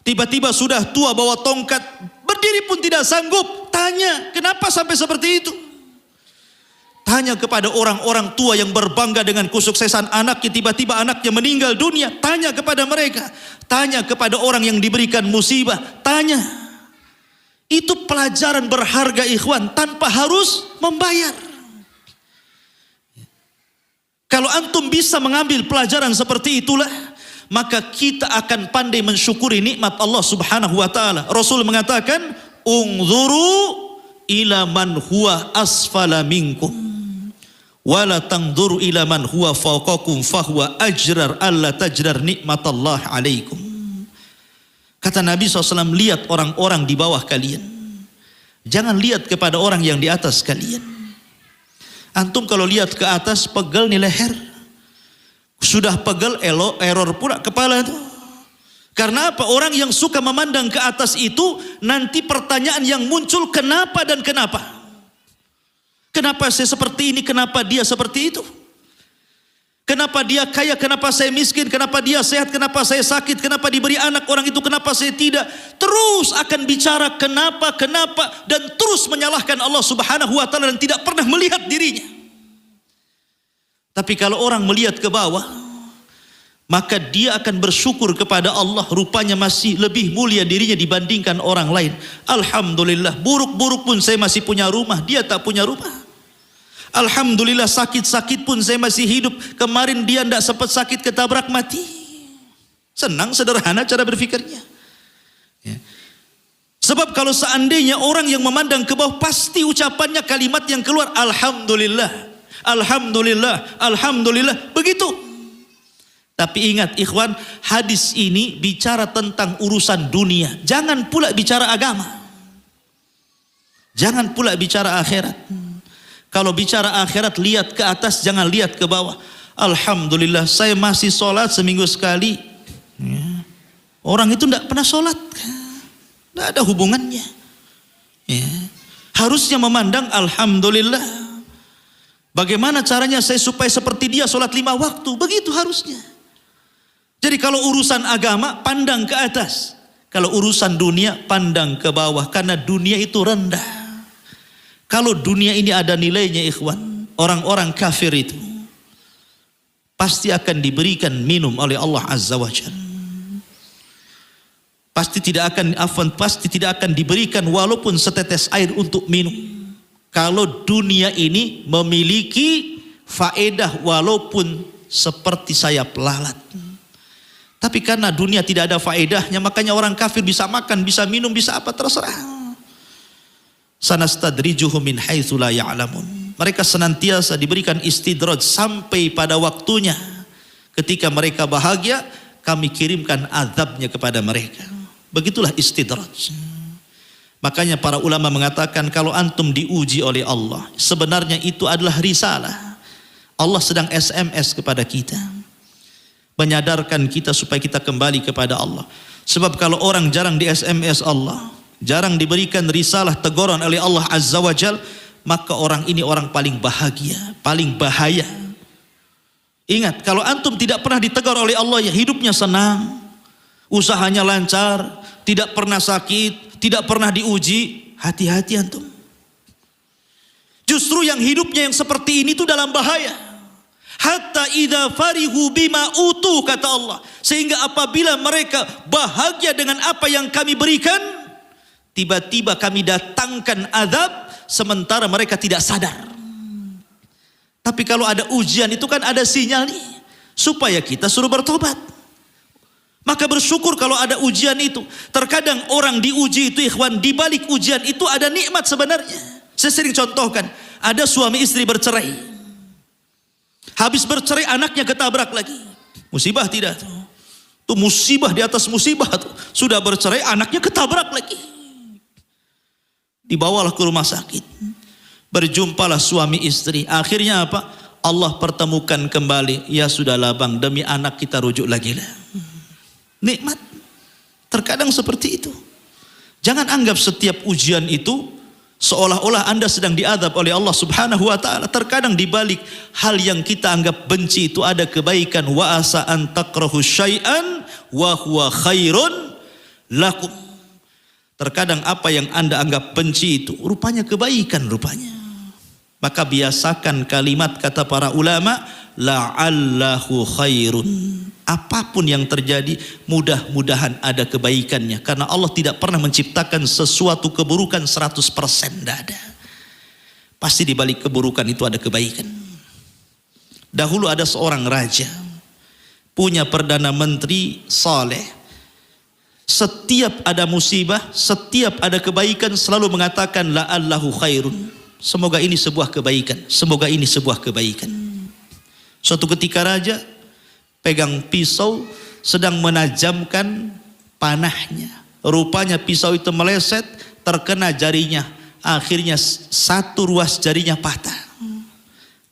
tiba-tiba sudah tua bawa tongkat, berdiri pun tidak sanggup. Tanya, kenapa sampai seperti itu? Tanya kepada orang-orang tua yang berbangga dengan kesuksesan anaknya, tiba-tiba anaknya meninggal dunia. Tanya kepada mereka. Tanya kepada orang yang diberikan musibah. Tanya. Itu pelajaran berharga, ikhwan, tanpa harus membayar. Kalau antum bisa mengambil pelajaran seperti itulah, maka kita akan pandai mensyukuri nikmat Allah Subhanahu wa taala. Rasul mengatakan, "Unzuru ila man huwa asfala minkum. Wala tangduru ila man huwa fawqakum fahuwa ajrar alla tajrar nikmatallah alaikum." Kata Nabi SAW, lihat orang-orang di bawah kalian, jangan lihat kepada orang yang di atas kalian. Antum kalau lihat ke atas pegel nih leher, sudah pegel error pula kepala itu. Karena apa? Orang yang suka memandang ke atas itu, nanti pertanyaan yang muncul, kenapa dan kenapa? Kenapa saya seperti ini? Kenapa dia seperti itu? Kenapa dia kaya? Kenapa saya miskin? Kenapa dia sehat? Kenapa saya sakit? Kenapa diberi anak orang itu? Kenapa saya tidak? Terus akan bicara kenapa, dan terus menyalahkan Allah Subhanahu wa taala dan tidak pernah melihat dirinya. Tapi kalau orang melihat ke bawah, maka dia akan bersyukur kepada Allah, rupanya masih lebih mulia dirinya dibandingkan orang lain. Alhamdulillah, buruk-buruk pun saya masih punya rumah, dia tak punya rumah. Alhamdulillah, sakit-sakit pun saya masih hidup, kemarin dia tidak sempat sakit ketabrak mati. Senang, sederhana cara berfikirnya. Ya. Sebab kalau seandainya orang yang memandang ke bawah, pasti ucapannya kalimat yang keluar, Alhamdulillah, Alhamdulillah, Alhamdulillah, begitu. Tapi ingat ikhwan, hadis ini bicara tentang urusan dunia. Jangan pula bicara agama. Jangan pula bicara akhirat. Kalau bicara akhirat, lihat ke atas, jangan lihat ke bawah. Alhamdulillah, saya masih sholat seminggu sekali. Ya. Orang itu tidak pernah sholat, tidak ada hubungannya. Ya. Harusnya memandang Alhamdulillah. Bagaimana caranya saya supaya seperti dia sholat 5 waktu? Begitu harusnya. Jadi kalau urusan agama, pandang ke atas. Kalau urusan dunia, pandang ke bawah. Karena dunia itu rendah. Kalau dunia ini ada nilainya, ikhwan, orang-orang kafir itu pasti akan diberikan minum oleh Allah Azza wa Jalla. Pasti tidak akan diberikan walaupun setetes air untuk minum. Kalau dunia ini memiliki faedah walaupun seperti sayap lalat. Tapi karena dunia tidak ada faedahnya, makanya orang kafir bisa makan, bisa minum, bisa apa, terserah. Sanastadrijuhum min haitsu la ya'lamun. Mereka senantiasa diberikan istidraj sampai pada waktunya. Ketika mereka bahagia, kami kirimkan azabnya kepada mereka. Begitulah istidraj. Makanya para ulama mengatakan kalau antum diuji oleh Allah, sebenarnya itu adalah risalah. Allah sedang SMS kepada kita, menyadarkan kita supaya kita kembali kepada Allah. Sebab kalau orang jarang di SMS Allah, jarang diberikan risalah teguran oleh Allah Azza wa Jal, maka orang ini orang paling bahagia, paling bahaya. Ingat, kalau antum tidak pernah ditegur oleh Allah, ya hidupnya senang, usahanya lancar, tidak pernah sakit, tidak pernah diuji, hati-hati antum. Justru yang hidupnya yang seperti ini itu dalam bahaya. Hatta idza farihu bima utu, kata Allah, sehingga apabila mereka bahagia dengan apa yang kami berikan, tiba-tiba kami datangkan azab sementara mereka tidak sadar. Tapi kalau ada ujian itu kan ada sinyal nih supaya kita suruh bertobat. Maka bersyukur kalau ada ujian itu. Terkadang orang diuji itu, ikhwan, di balik ujian itu ada nikmat sebenarnya. Saya sering contohkan, ada suami istri bercerai. Habis bercerai anaknya ketabrak lagi. Musibah tidak tuh? Itu musibah di atas musibah tuh. Sudah bercerai anaknya ketabrak lagi. Dibawalah ke rumah sakit. Berjumpalah suami istri. Akhirnya apa? Allah pertemukan kembali. Ya sudahlah bang, demi anak kita rujuk lagi lah. Nikmat. Terkadang seperti itu. Jangan anggap setiap ujian itu seolah-olah Anda sedang diadab oleh Allah Subhanahu wa taala. Terkadang di balik hal yang kita anggap benci itu ada kebaikan. Wa asa an takrahu syai'an wa huwa khairun lakum. Terkadang apa yang Anda anggap benci itu rupanya kebaikan rupanya. Maka biasakan kalimat kata para ulama, la'allahu khairun. Apapun yang terjadi, mudah-mudahan ada kebaikannya. Karena Allah tidak pernah menciptakan sesuatu keburukan 100%, tidak ada. Pasti di balik keburukan itu ada kebaikan. Dahulu ada seorang raja, punya perdana menteri saleh. Setiap ada musibah, setiap ada kebaikan, selalu mengatakan la'allahu khairun. Semoga ini sebuah kebaikan, semoga ini sebuah kebaikan. Suatu ketika raja pegang pisau sedang menajamkan panahnya. Rupanya pisau itu meleset, terkena jarinya. Akhirnya satu ruas jarinya patah.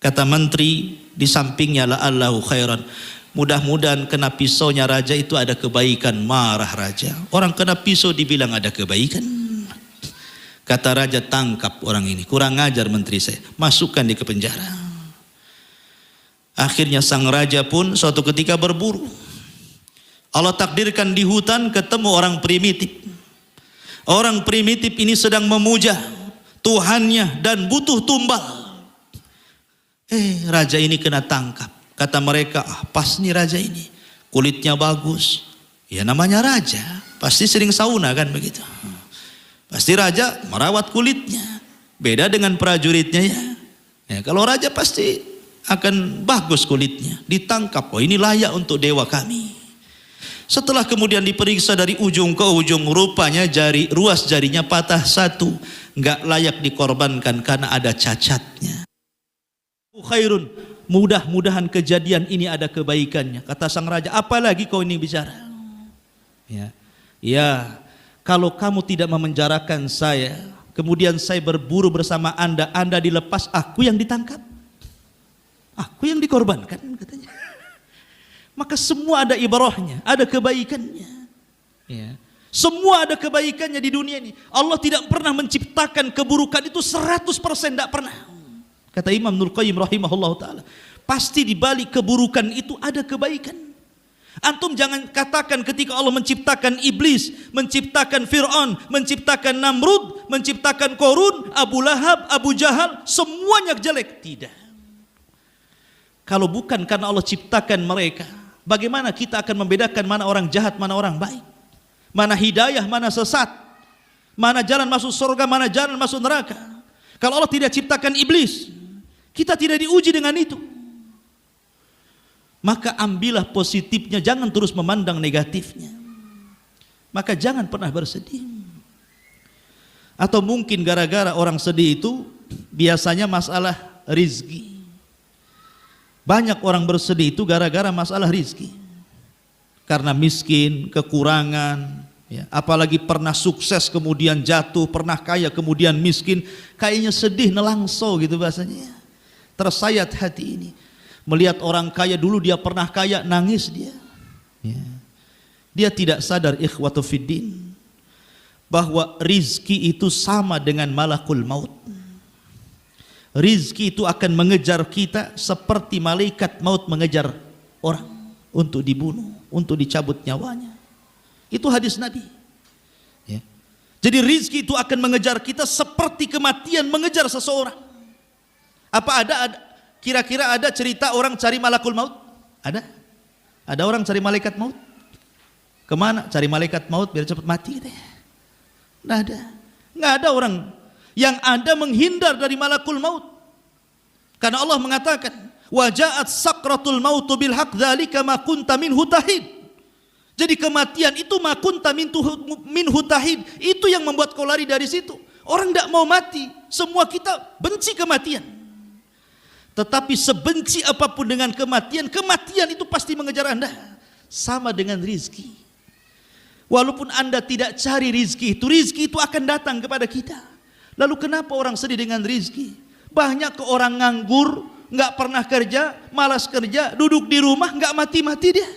Kata menteri di sampingnya, la'allahu khairan. Mudah-mudahan kena pisaunya raja itu ada kebaikan. Marah raja. Orang kena pisau dibilang ada kebaikan. Kata raja, tangkap orang ini. Kurang ajar menteri saya. Masukkan dia ke penjara. Akhirnya sang raja pun suatu ketika berburu. Allah takdirkan di hutan ketemu orang primitif. Orang primitif ini sedang memuja Tuhannya dan butuh tumbal. Raja ini kena tangkap. Kata mereka, pas nih raja ini. Kulitnya bagus. Ya namanya raja. Pasti sering sauna kan begitu. Pasti raja merawat kulitnya. Beda dengan prajuritnya ya. Kalau raja pasti akan bagus kulitnya. Ditangkap, oh ini layak untuk dewa kami. Setelah kemudian diperiksa dari ujung ke ujung, rupanya ruas jarinya patah satu. Nggak layak dikorbankan karena ada cacatnya. Khairun, mudah-mudahan kejadian ini ada kebaikannya. Kata sang raja, apalagi kau ini bicara? Ya, kalau kamu tidak memenjarakan saya, kemudian saya berburu bersama Anda, Anda dilepas, aku yang ditangkap. Aku yang dikorbankan katanya. Maka semua ada ibarahnya, ada kebaikannya. Ya. Semua ada kebaikannya di dunia ini. Allah tidak pernah menciptakan keburukan itu 100%, tidak pernah. Kata Imam Ibnul Qayyim rahimahullah ta'ala, pasti di balik keburukan itu ada kebaikan. Antum jangan katakan ketika Allah menciptakan iblis, menciptakan Fir'aun, menciptakan Namrud, menciptakan Korun, Abu Lahab, Abu Jahal, semuanya jelek. Tidak. Kalau bukan karena Allah ciptakan mereka, bagaimana kita akan membedakan mana orang jahat, mana orang baik? Mana hidayah, mana sesat? Mana jalan masuk surga, mana jalan masuk neraka? Kalau Allah tidak ciptakan iblis, kita tidak diuji dengan itu. Maka ambillah positifnya, jangan terus memandang negatifnya. Maka jangan pernah bersedih. Atau mungkin gara-gara orang sedih itu biasanya masalah rizki. Banyak orang bersedih itu gara-gara masalah rizki. Karena miskin, kekurangan, Ya, apalagi pernah sukses kemudian jatuh, pernah kaya kemudian miskin, kayaknya sedih nelangso gitu bahasanya. Tersayat hati ini. Melihat orang kaya dulu dia pernah kaya, nangis dia. Ya. Dia tidak sadar ikhwatu fiddin bahwa rizki itu sama dengan malakul maut. Rizki itu akan mengejar kita seperti malaikat maut mengejar orang untuk dibunuh, untuk dicabut nyawanya. Itu hadis Nabi. Ya. Jadi rizki itu akan mengejar kita seperti kematian mengejar seseorang. Apa ada kira-kira ada cerita orang cari malakul maut? Ada? Ada orang cari malaikat maut? Kemana? Cari malaikat maut biar cepat mati gitu ya. Nggak ada. Nggak ada orang. Yang ada menghindar dari malakul maut. Karena Allah mengatakan, "Waja'at sakratul mautu bil haqq dzalika ma kunta minhu tahid." Jadi kematian itu ma kunta minhu tahid. Itu yang membuat kau lari dari situ. Orang tidak mau mati. Semua kita benci kematian. Tetapi sebenci apapun dengan kematian, kematian itu pasti mengejar Anda. Sama dengan rizki. Walaupun Anda tidak cari rizki itu akan datang kepada kita. Lalu kenapa orang sedih dengan rizki? Banyak orang nganggur, nggak pernah kerja, malas kerja, duduk di rumah, nggak mati-mati dia.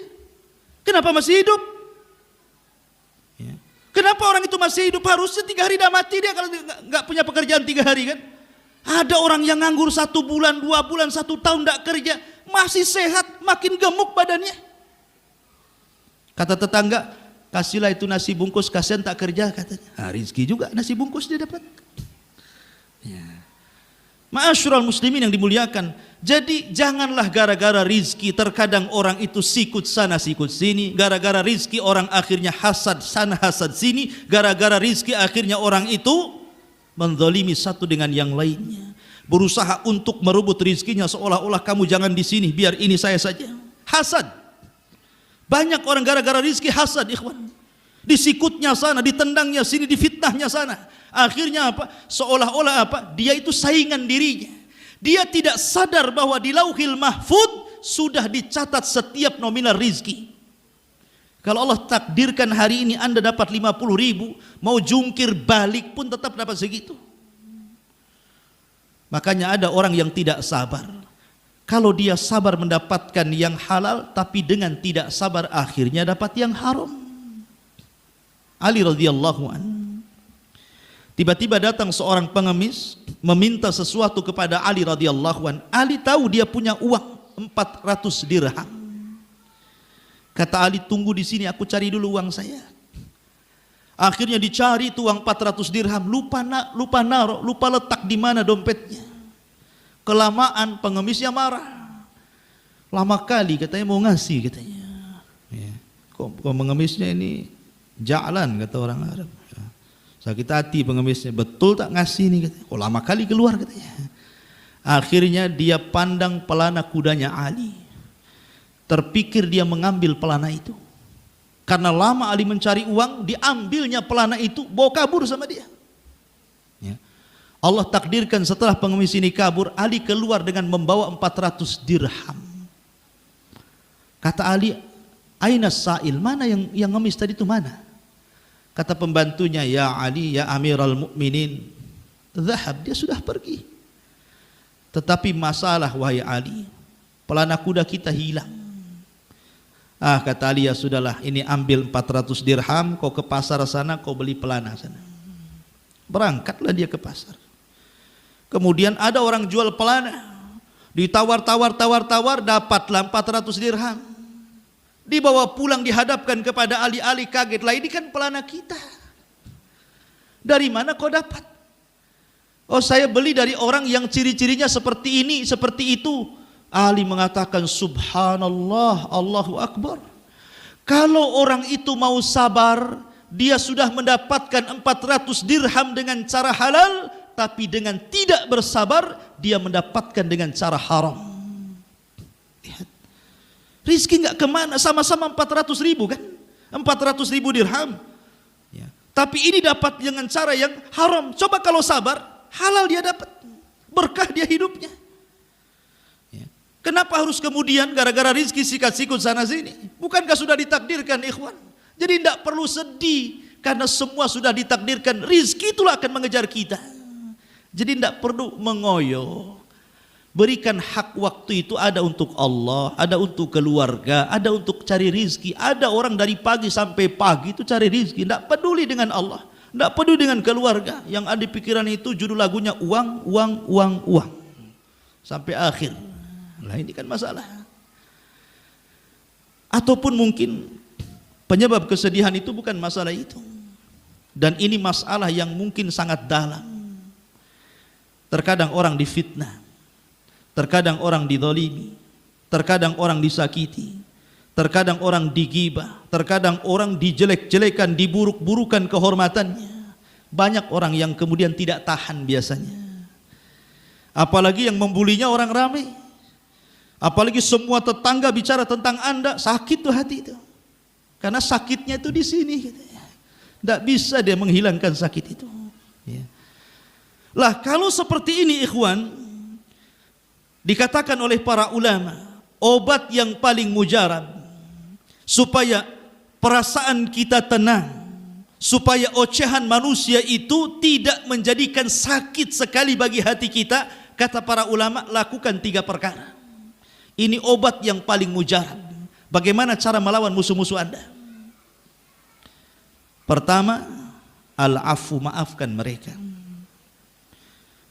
Kenapa masih hidup? Ya. Kenapa orang itu masih hidup? Harusnya 3 hari dah mati dia kalau nggak punya pekerjaan 3 hari kan? Ada orang yang nganggur 1 bulan, 2 bulan, 1 tahun nggak kerja, masih sehat, makin gemuk badannya. Kata tetangga, kasihlah itu nasi bungkus, kasihan tak kerja katanya. Nah, rizki juga nasi bungkus dia dapat. Ya. Ma'asyiral muslimin yang dimuliakan. Jadi janganlah gara-gara rizki terkadang orang itu sikut sana sikut sini. Gara-gara rizki orang akhirnya hasad sana hasad sini. Gara-gara rizki akhirnya orang itu menzalimi satu dengan yang lainnya. Berusaha untuk merebut rizkinya seolah-olah kamu jangan di sini, biar ini saya saja. Hasad. Banyak orang gara-gara rizki hasad ikhwan. Disikutnya sana, ditendangnya sini, difitnahnya sana. Akhirnya apa? Seolah-olah apa? Dia itu saingan dirinya. Dia tidak sadar bahwa di Lauhil Mahfud sudah dicatat setiap nominal rizki. Kalau Allah takdirkan hari ini Anda dapat 50.000, mau jungkir balik pun tetap dapat segitu. Makanya ada orang yang tidak sabar. Kalau dia sabar mendapatkan yang halal, tapi dengan tidak sabar akhirnya dapat yang haram. Ali radhiyallahu anhu. Tiba-tiba datang seorang pengemis meminta sesuatu kepada Ali radhiyallahu anhu. Ali tahu dia punya uang 400 dirham. Kata Ali, tunggu di sini, aku cari dulu uang saya. Akhirnya dicari itu uang 400 dirham, lupa naruh, lupa letak di mana dompetnya. Kelamaan pengemisnya marah. Lama kali katanya mau ngasih katanya. Ya. Kok pengemisnya ini jalan kata orang Arab. Sakit hati pengemisnya, betul tak ngasih nih katanya. Kok lama kali keluar katanya. Akhirnya dia pandang pelana kudanya Ali. Terpikir dia mengambil pelana itu. Karena lama Ali mencari uang, diambilnya pelana itu, bawa kabur sama dia. Ya. Allah takdirkan setelah pengemis ini kabur, Ali keluar dengan membawa 400 dirham. Kata Ali, aina sa'il, mana yang ngemis tadi itu mana? Kata pembantunya, ya Ali, ya Amiral Mukminin, zahab, dia sudah pergi. Tetapi masalah wahai Ali, pelana kuda kita hilang. Ah, kata Ali, ya sudahlah, ini ambil 400 dirham, kau ke pasar sana, kau beli pelana sana. Berangkatlah dia ke pasar. Kemudian ada orang jual pelana, ditawar-tawar, dapatlah 400 dirham. Dibawa pulang, dihadapkan kepada Ali. Ali kaget, lah ini kan pelana kita. Dari mana kau dapat? Oh, saya beli dari orang yang ciri-cirinya seperti ini, seperti itu. Ali mengatakan, subhanallah, Allahu Akbar. Kalau orang itu mau sabar, dia sudah mendapatkan 400 dirham dengan cara halal, tapi dengan tidak bersabar, dia mendapatkan dengan cara haram. Lihat. Rizki nggak kemana, sama-sama 400.000 kan, 400.000 dirham. Ya. Tapi ini dapat dengan cara yang haram. Coba kalau sabar, halal dia dapat, berkah dia hidupnya. Ya. Kenapa harus kemudian gara-gara rizki sikat-sikut sana sini? Bukankah sudah ditakdirkan ikhwan? Jadi tidak perlu sedih, karena semua sudah ditakdirkan, rizki itulah akan mengejar kita. Jadi tidak perlu mengoyo. Berikan hak waktu itu ada untuk Allah, ada untuk keluarga, ada untuk cari rizki. Ada orang dari pagi sampai pagi itu cari rizki, tidak peduli dengan Allah, tidak peduli dengan keluarga. Yang ada di pikiran itu judul lagunya uang, uang, uang, uang, sampai akhir. Nah ini kan masalah. Ataupun mungkin penyebab kesedihan itu bukan masalah itu. Dan ini masalah yang mungkin sangat dalam. Terkadang orang difitnah, terkadang orang dizalimi, terkadang orang disakiti, terkadang orang digibah, terkadang orang dijelek-jelekan, diburuk-burukan kehormatannya. Banyak orang yang kemudian tidak tahan biasanya. Apalagi yang membulinya orang ramai. Apalagi semua tetangga bicara tentang Anda, sakit tuh hati itu. Karena sakitnya itu di sini. Tidak bisa dia menghilangkan sakit itu. Ya. Lah kalau seperti ini ikhwan, dikatakan oleh para ulama, obat yang paling mujarab supaya perasaan kita tenang, supaya ocehan manusia itu tidak menjadikan sakit sekali bagi hati kita, kata para ulama, lakukan 3 perkara. Ini obat yang paling mujarab. Bagaimana cara melawan musuh-musuh Anda? Pertama, al-afu, maafkan mereka.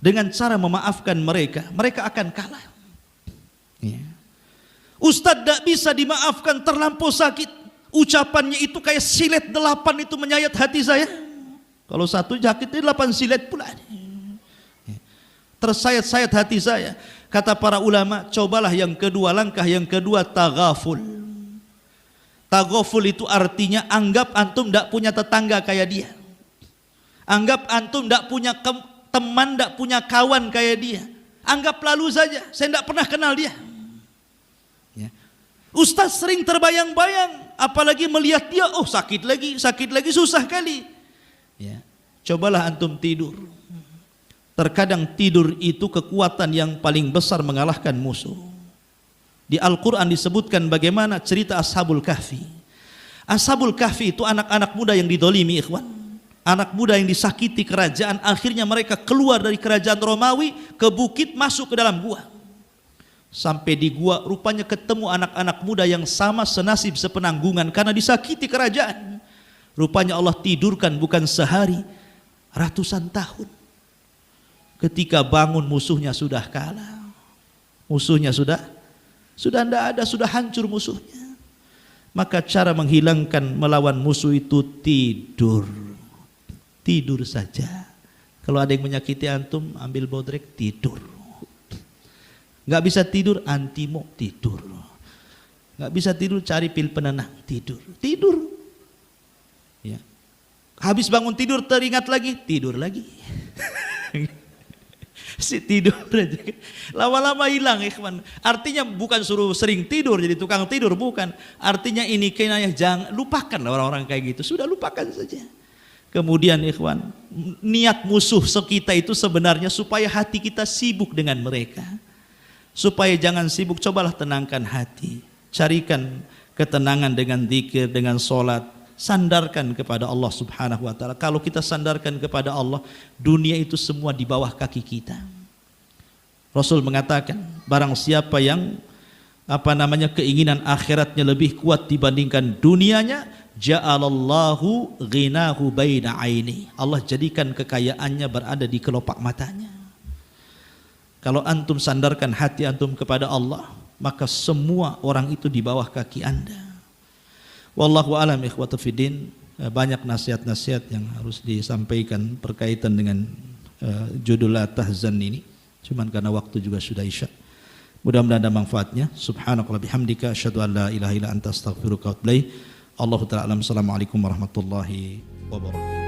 Dengan cara memaafkan mereka, mereka akan kalah. Ya. Ustadz tidak bisa dimaafkan, terlampau sakit. Ucapannya itu kayak silet 8 itu menyayat hati saya. Kalau 1 sakit 8 silet pula. Ya. Tersayat-sayat hati saya. Kata para ulama, cobalah yang kedua, langkah yang kedua, taghaful. Taghaful itu artinya anggap antum tidak punya tetangga kayak dia. Anggap antum tidak punya teman, tidak punya kawan kayak dia. Anggap lalu saja, saya tidak pernah kenal dia. Ya. Ustaz sering terbayang-bayang, apalagi melihat dia, oh sakit lagi, susah kali. Ya. Cobalah antum tidur. Terkadang tidur itu kekuatan yang paling besar mengalahkan musuh. Di Al-Quran disebutkan bagaimana cerita Ashabul Kahfi. Ashabul Kahfi itu anak-anak muda yang didolimi ikhwan. Anak muda yang disakiti kerajaan, akhirnya mereka keluar dari kerajaan Romawi ke bukit, masuk ke dalam gua. Sampai di gua rupanya ketemu anak-anak muda yang sama senasib sepenanggungan karena disakiti kerajaan. Rupanya Allah tidurkan bukan sehari, ratusan tahun. Ketika bangun musuhnya sudah kalah. Musuhnya sudah tidak ada, sudah hancur musuhnya. Maka cara menghilangkan, melawan musuh itu tidur. Tidur saja. Kalau ada yang menyakiti antum, ambil bodrek, tidur. Nggak bisa tidur, antimo, tidur. Nggak bisa tidur, cari pil penenang, tidur. Tidur. Ya. Habis bangun tidur teringat lagi, tidur lagi. Si tidur aja. Lama-lama hilang ikhwan. Artinya bukan suruh sering tidur jadi tukang tidur, bukan. Artinya ini kinayah, jangan lupakan orang-orang kayak gitu. Sudah lupakan saja. Kemudian ikhwan, niat musuh kita itu sebenarnya supaya hati kita sibuk dengan mereka. Supaya jangan sibuk, cobalah tenangkan hati. Carikan ketenangan dengan zikir, dengan sholat. Sandarkan kepada Allah subhanahu wa ta'ala. Kalau kita sandarkan kepada Allah, dunia itu semua di bawah kaki kita. Rasul mengatakan, barang siapa yang keinginan akhiratnya lebih kuat dibandingkan dunianya, ja'alallahu ghinahu baina aini. Allah jadikan kekayaannya berada di kelopak matanya. Kalau antum sandarkan hati antum kepada Allah, maka semua orang itu di bawah kaki Anda. Wallahu alam ikhwatu fiddin. Banyak nasihat-nasihat yang harus disampaikan berkaitan dengan judul La Tahzan ini. Cuman karena waktu juga sudah isya. Mudah-mudahan ada manfaatnya. Subhanakallah bihamdika asyhadu an la ilaha illa anta astaghfiruka wa atubu ilaik. Allahu ta'ala alam. Assalamualaikum warahmatullahi wabarakatuh.